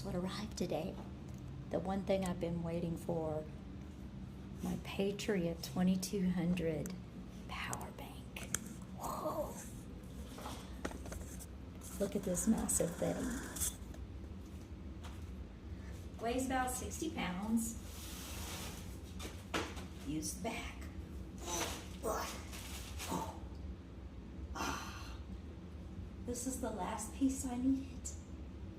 what arrived today. The one thing I've been waiting for, my Patriot 2200 power bank. Whoa! Look at this massive thing. Weighs about 60 pounds. Use the back. This is the last piece I needed,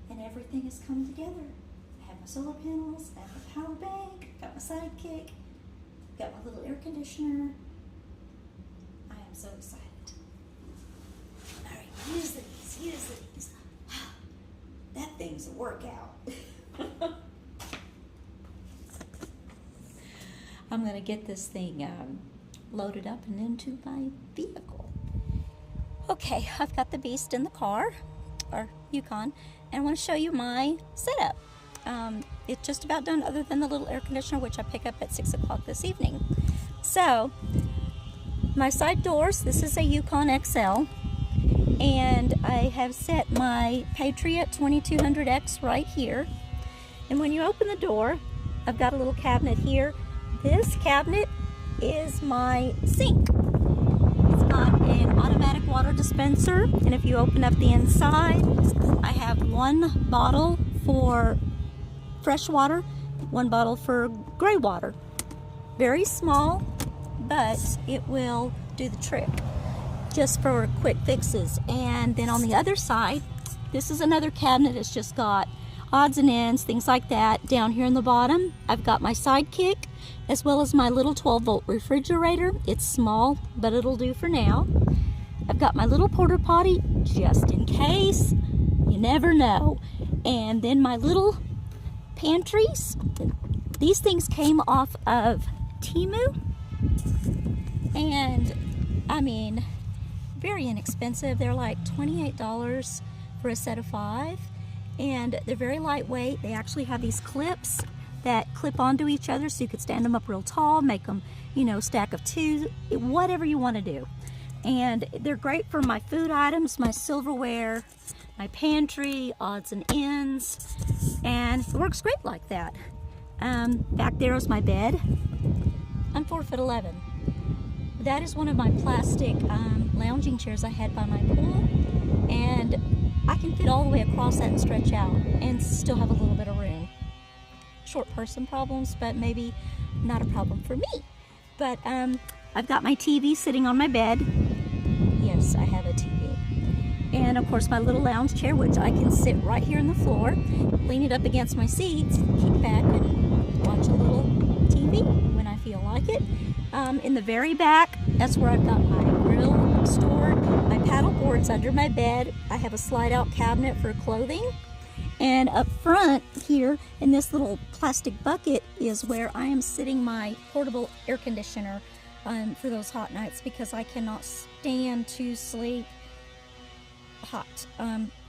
and everything has come together. I have my solar panels, I have my power bank, got my sidekick, got my little air conditioner. I am so excited. All right, use these. That thing's a workout. I'm gonna get this thing loaded up and into my vehicle. Okay, I've got the beast in the car, or Yukon, and I want to show you my setup. It's just about done other than the little air conditioner, which I pick up at 6 o'clock this evening. So, my side doors, this is a Yukon XL, and I have set my Patriot 2200X right here. And when you open the door, I've got a little cabinet here. This cabinet is my sink. It's got an automatic water dispenser, and if you open up the inside, I have one bottle for fresh water, one bottle for gray water. Very small, but it will do the trick just for quick fixes. And then on the other side, this is another cabinet. It's just got odds and ends, things like that. Down here in the bottom, I've got my sidekick, as well as my little 12-volt refrigerator. It's small, but it'll do for now. I've got my little porta potty, just in case. You never know. And then my little pantries. These things came off of Temu. And, I mean, very inexpensive. They're like $28 for a set of 5. And they're very lightweight. They actually have these clips that clip onto each other, so you could stand them up real tall, make them, you know, stack of 2, whatever you want to do. And they're great for my food items, my silverware, my pantry, odds and ends, and it works great like that. Back there is my bed. I'm 4'11". That is one of my plastic lounging chairs I had by my pool, and I can fit all the way across that and stretch out and still have a little bit of room. Short person problems, but maybe not a problem for me. But I've got my TV sitting on my bed. Yes, I have a TV. And of course my little lounge chair, which I can sit right here on the floor, lean it up against my seats, kick back and watch a little TV when I feel like it. In the very back, that's where I've got my grill stored, my paddle boards under my bed. I have a slide out cabinet for clothing. And up front here in this little plastic bucket is where I am sitting my portable air conditioner for those hot nights, because I cannot stand to sleep hot.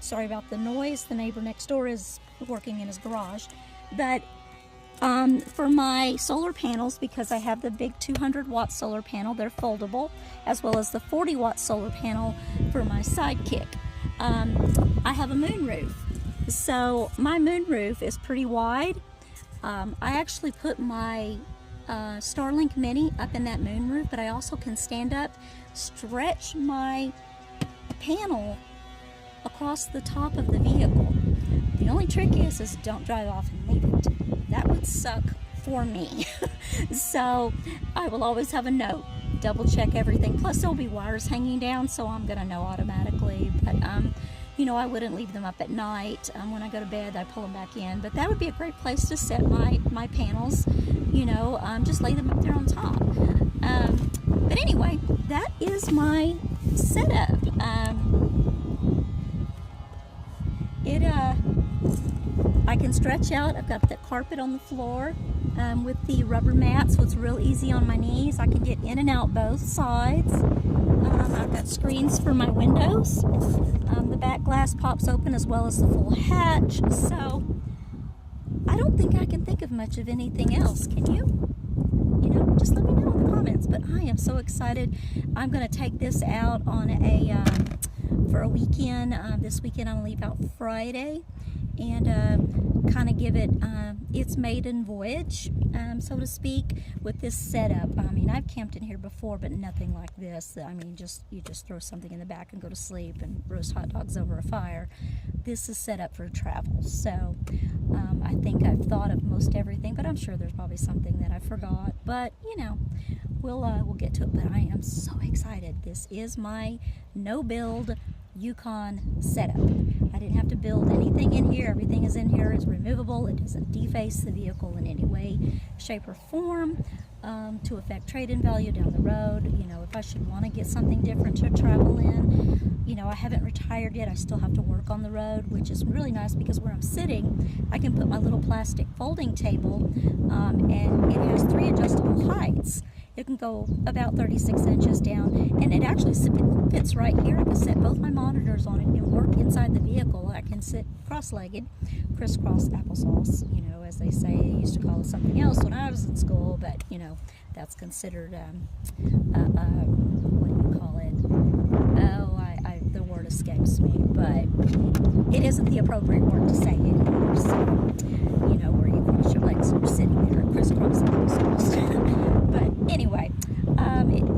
Sorry about the noise. The neighbor next door is working in his garage. But for my solar panels, because I have the big 200-watt solar panel, they're foldable, as well as the 40-watt solar panel for my sidekick. I have a moonroof. So my moonroof is pretty wide. I actually put my Starlink Mini up in that moonroof, but I also can stand up, stretch my panel across the top of the vehicle. The only trick is don't drive off and leave it. That would suck for me. So I will always have a note. Double check everything. Plus there'll be wires hanging down, so I'm gonna know automatically. But you know, I wouldn't leave them up at night. When I go to bed, I pull them back in. But that would be a great place to set my panels. You know, just lay them up there on top. But anyway, that is my setup. I can stretch out. I've got the carpet on the floor with the rubber mat, so it's real easy on my knees. I can get in and out both sides. I've got screens for my windows. The back glass pops open, as well as the full hatch. So I don't think I can think of much of anything else. Can you? You know, just let me know in the comments. But I am so excited. I'm going to take this out on for a weekend. This weekend I'm going to leave out Friday. and kind of give it its maiden voyage, so to speak, with this setup. I mean, I've camped in here before, but nothing like this. I mean, you just throw something in the back and go to sleep and roast hot dogs over a fire. This is set up for travel, so I think I've thought of most everything, but I'm sure there's probably something that I forgot. But you know, we'll get to it. But I am so excited. This is my no-build Yukon setup. I didn't have to build anything in here. Everything is in here is removable. It doesn't deface the vehicle in any way, shape, or form to affect trade-in value down the road. You know, if I should want to get something different to travel in, you know, I haven't retired yet. I still have to work on the road, which is really nice because where I'm sitting, I can put my little plastic folding table, and it has 3 adjustable heights. It can go about 36 inches down, and it actually fits right here. I can set both my monitors on it and work inside the vehicle. I can sit cross-legged, crisscross applesauce, you know, as they say. They used to call it something else when I was in school, but, you know, that's considered, what do you call it? Oh, the word escapes me, but it isn't the appropriate word to say anymore. So, you know, where you cross your legs and you're sitting there crisscross applesauce. But anyway,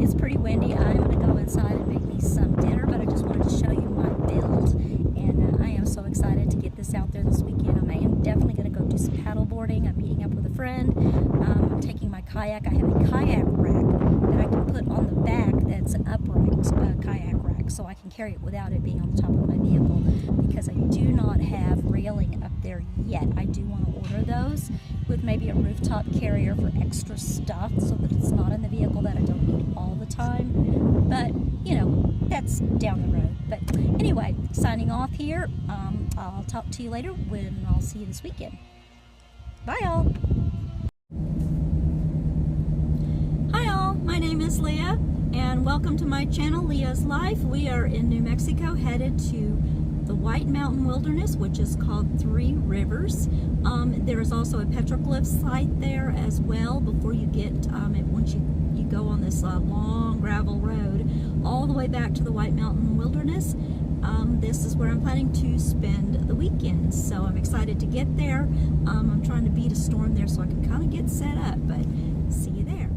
it's pretty windy. I'm going to go inside and make me some dinner, but I just wanted to show you my build, and I am so excited to get this out there this weekend. I am definitely going to go do some paddle boarding. I'm meeting up with a friend. I'm taking my kayak. I have a kayak rack that I can put on the back that's an upright kayak rack, so I can carry it without it being on the top of my vehicle, because I do not have railing up there yet. I do want to order those with maybe a rooftop carrier for extra stuff so that it's not in the vehicle that I don't need all the time. But, you know, that's down the road. But anyway, signing off here. I'll talk to you later when I'll see you this weekend. Bye, all. Hi, all. My name is Leah, and welcome to my channel, Leah's Life. We are in New Mexico, headed to the White Mountain Wilderness, which is called 3 Rivers. There is also a petroglyph site there as well before you get, once you go on this long gravel road all the way back to the White Mountain Wilderness. This is where I'm planning to spend the weekend, so I'm excited to get there. I'm trying to beat a storm there so I can kind of get set up, but see you there.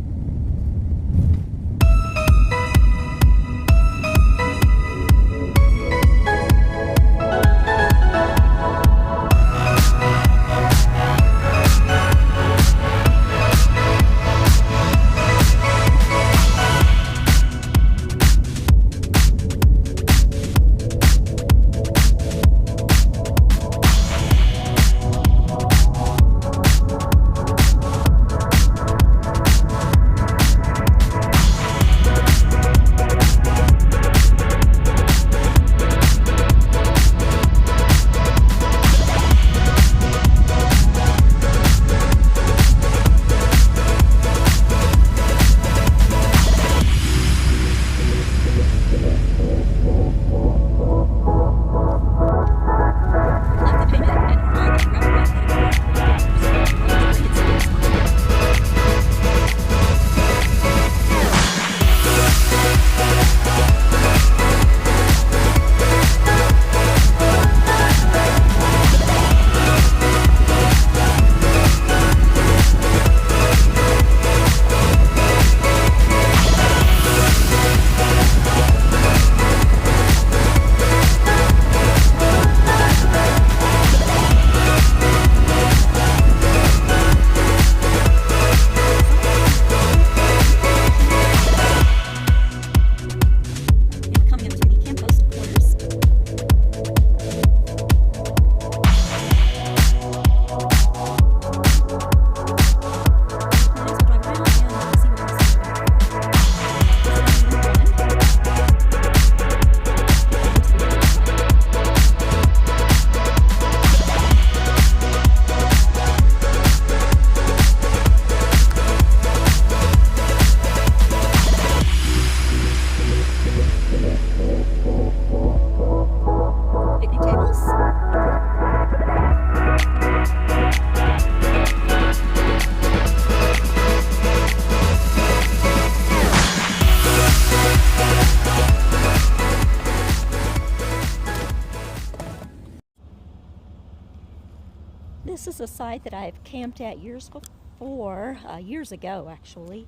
is a site that I've camped at years before, years ago actually.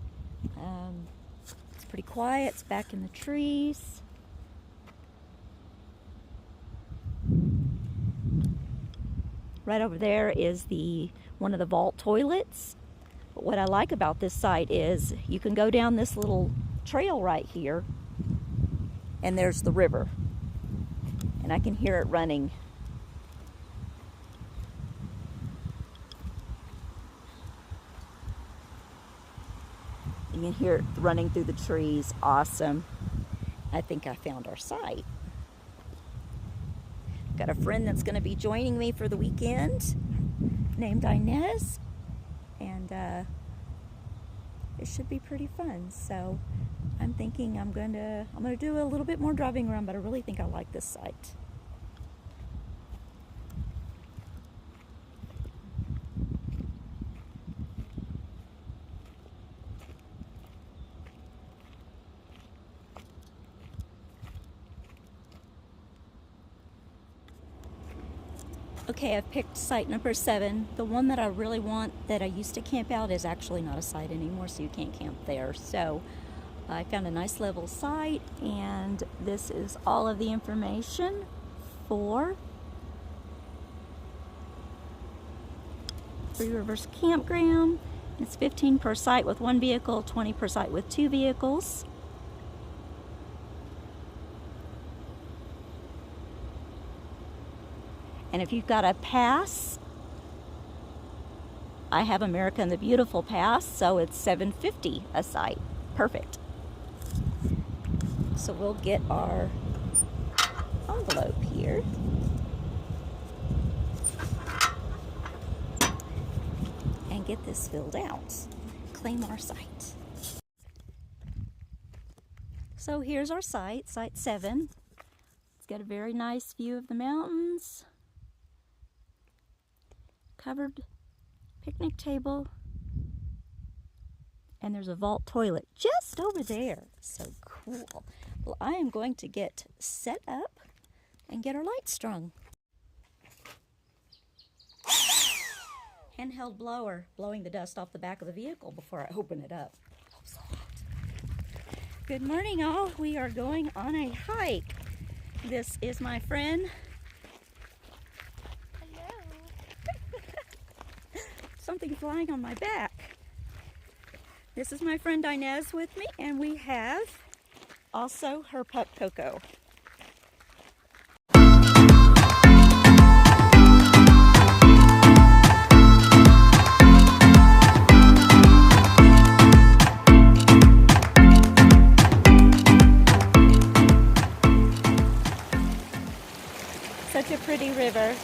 It's pretty quiet, it's back in the trees. Right over there is one of the vault toilets. But what I like about this site is you can go down this little trail right here, and there's the river. And I can hear it running. You can hear it running through the trees. Awesome. I think I found our site. Got a friend that's going to be joining me for the weekend named Inez, and it should be pretty fun. So I'm thinking I'm going to do a little bit more driving around, but I really think I like this site. Okay, I've picked site number 7. The one that I really want, that I used to camp out, is actually not a site anymore, so you can't camp there. So I found a nice level site, and this is all of the information for Three Rivers Campground. It's $15 per site with 1 vehicle, $20 per site with 2 vehicles. And if you've got a pass, I have America and the Beautiful pass, so it's $7.50 a site. Perfect. So we'll get our envelope here. And get this filled out. Claim our site. So here's our site, site 7. It's got a very nice view of the mountains. Covered picnic table, and there's a vault toilet just over there. So cool. Well, I am going to get set up and get our lights strung. Handheld blower, blowing the dust off the back of the vehicle before I open it up. Oh, so hot. Good morning, all. We are going on a hike. This is my friend. Something flying on my back. This is my friend Inez with me, and we have also her pup Coco. Such a pretty river.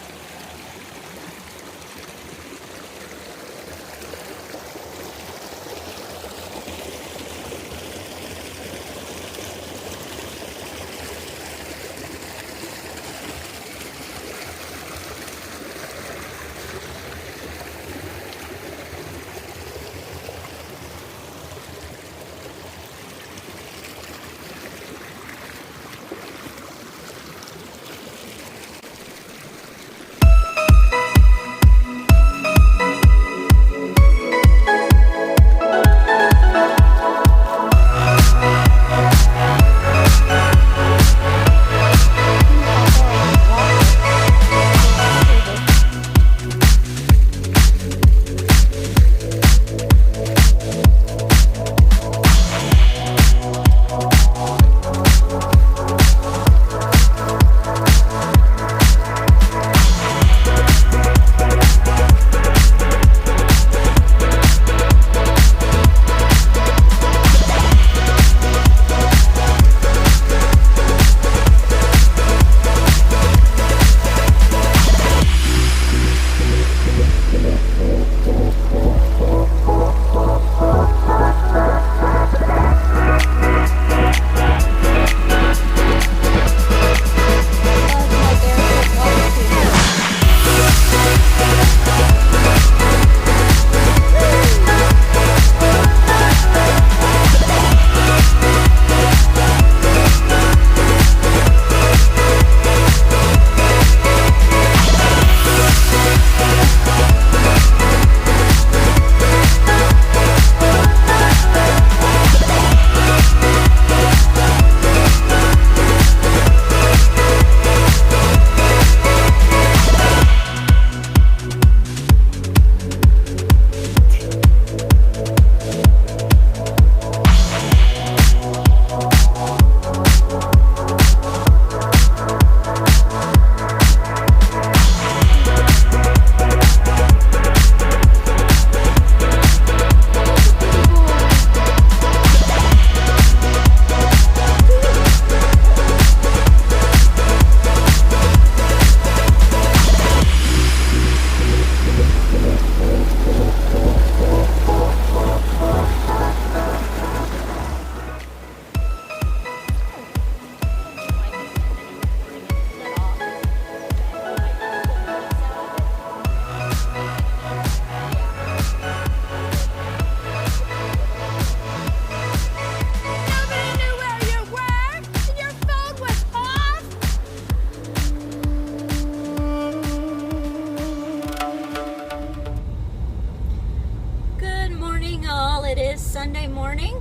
Sunday morning,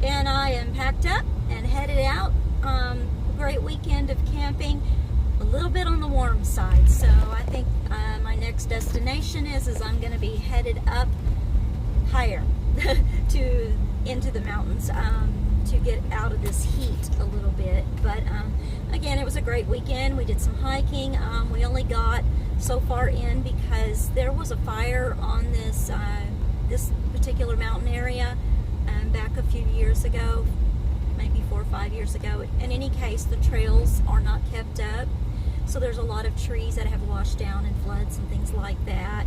and I am packed up and headed out. A great weekend of camping, a little bit on the warm side. So I think my next destination is I'm going to be headed up higher into the mountains to get out of this heat a little bit. But again, it was a great weekend. We did some hiking. We only got so far in because there was a fire on this particular mountain area back a few years ago, maybe 4 or 5 years ago. In any case, the trails are not kept up, so there's a lot of trees that have washed down in floods and things like that,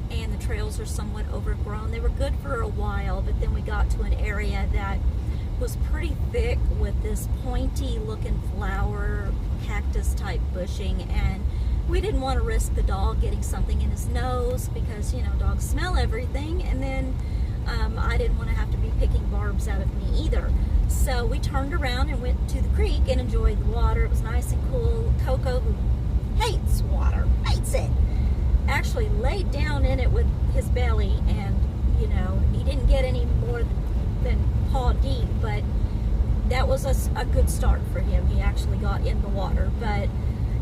and the trails are somewhat overgrown. They were good for a while, but then we got to an area that was pretty thick with this pointy looking flower cactus type bushing, and we didn't want to risk the dog getting something in his nose because, you know, dogs smell everything, and then I didn't want to have to be picking barbs out of me either. So we turned around and went to the creek and enjoyed the water. It was nice and cool. Coco, who hates water, hates it, actually laid down in it with his belly, and, you know, he didn't get any more than paw deep, but that was a good start for him. He actually got in the water, but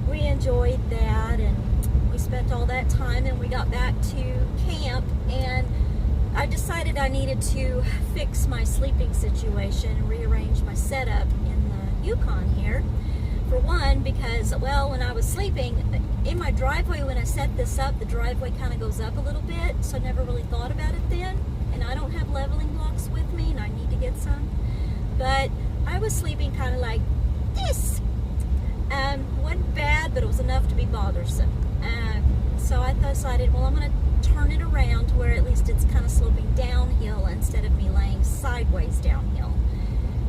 we enjoyed that, and we spent all that time, and we got back to camp, and I decided I needed to fix my sleeping situation and rearrange my setup in the Yukon here. For one, because, well, when I was sleeping in my driveway, when I set this up, the driveway kind of goes up a little bit, so I never really thought about it then, and I don't have leveling blocks with me, and I need to get some, but I was sleeping kind of like this. Wasn't bad, but it was enough to be bothersome. So I decided, well, I'm going to turn it around to where at least it's kind of sloping downhill instead of me laying sideways downhill.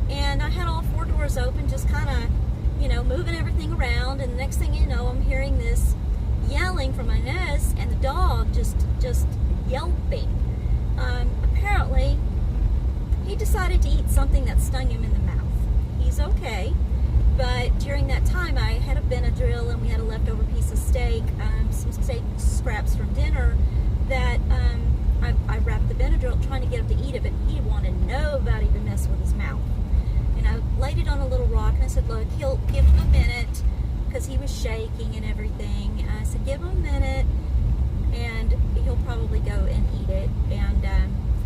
And I had all 4 doors open, just kind of, you know, moving everything around, and the next thing you know, I'm hearing this yelling from Inez, and the dog just yelping. Apparently, he decided to eat something that stung him in the mouth. He's okay. But during that time, I had a Benadryl, and we had a leftover piece of steak, some steak scraps from dinner that I wrapped the Benadryl trying to get him to eat it, but he wanted nobody to mess with his mouth. And I laid it on a little rock, and I said, look, he'll give him a minute, because he was shaking and everything. And I said, give him a minute, and he'll probably go and eat it. And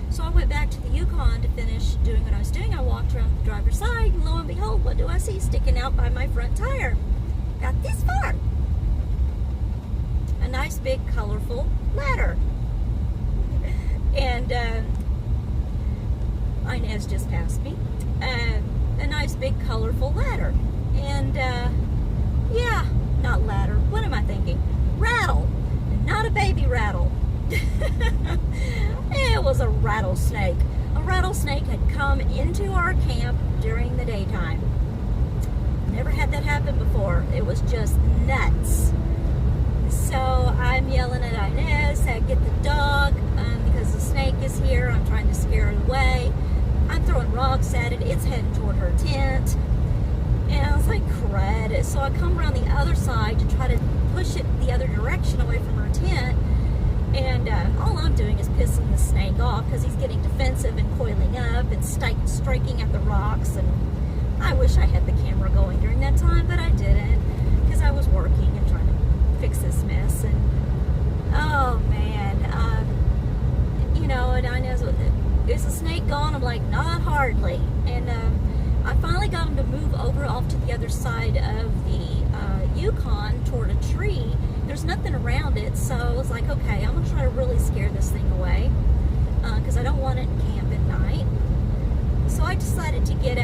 so I went back to the Yukon to finish doing what I was doing. I walked around the driver's side, and lo and behold, what do I see sticking out by my front tire? Got this far. A nice big colorful ladder. And Inez just passed me. A nice big colorful ladder. And yeah, not ladder. What am I thinking? Rattle. Not a baby rattle. It was a rattlesnake. A rattlesnake had come into our camp during the daytime. Never had that happen before. It was just nuts. So I'm yelling at Inez, say, get the dog, because the snake is here. I'm trying to scare it away. I'm throwing rocks at it. It's heading toward her tent. And I was like, crud. So I come around the other side to try to push it the other direction away from her tent. And all I'm doing is pissing the snake off because he's getting defensive and coiling up and striking at the rocks. And I wish I had the camera going during that time, but I didn't because I was working and trying to fix this mess. And oh man, you know, and I know, is the snake gone? I'm like, not hardly. And I finally got him to move over off to the other side of the Yukon toward a tree. There's nothing around it, so I was like, okay, I'm gonna try to really scare this thing away because I don't want it in camp at night. So I decided to get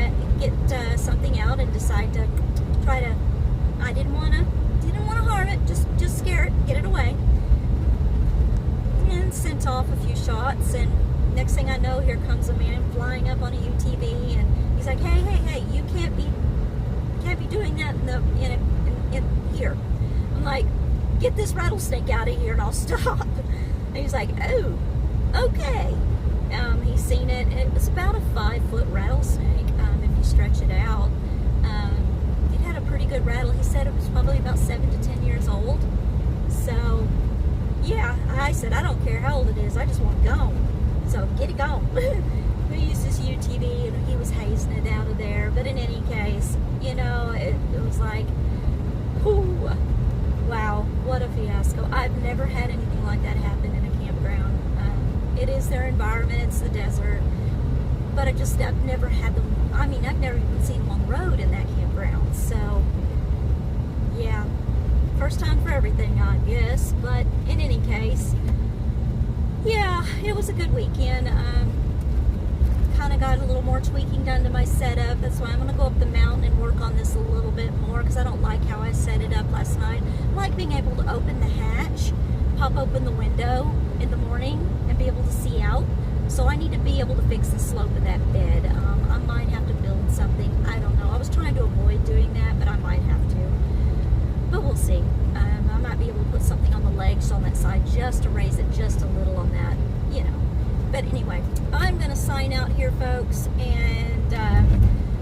something out and decide to try to. I didn't want to harm it, just scare it, get it away, and sent off a few shots. And next thing I know, here comes a man flying up on a UTV, and he's like, hey, you can't be doing that in here. I'm like, get this rattlesnake out of here and I'll stop. And he's like, oh, okay. He's seen it, and it was about a 5-foot rattlesnake. If you stretch it out, it had a pretty good rattle. He said it was probably about 7 to 10 years old. So yeah, I said, I don't care how old it is, I just want it gone. So get it gone. We used this But in any case, you know, it was like, whew, wow, what a fiasco. I've never had anything like that happen in a campground. It is their environment, it's the desert, but I've never had them, I mean, I've never even seen them on the road in that campground. So, yeah, first time for everything, I guess. But in any case, yeah, it was a good weekend. Kind of got a little more tweaking done to my setup. That's why I'm going to go up the mountain and work on this a little bit more, because I don't like how I set it up last night. I like being able to open the hatch, pop open the window in the morning, and be able to see out. So I need to be able to fix the slope of that bed. I might have to build something. I don't know. I was trying to avoid doing that, but I might have to. But we'll see. I might be able to put something on the legs on that side just to raise it just a little on that, you know. But anyway, I'm going to sign out here, folks, and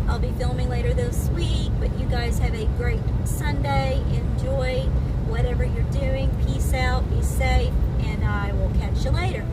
I'll be filming later this week. But you guys have a great Sunday. Enjoy whatever you're doing. Peace out. Be safe. And I will catch you later.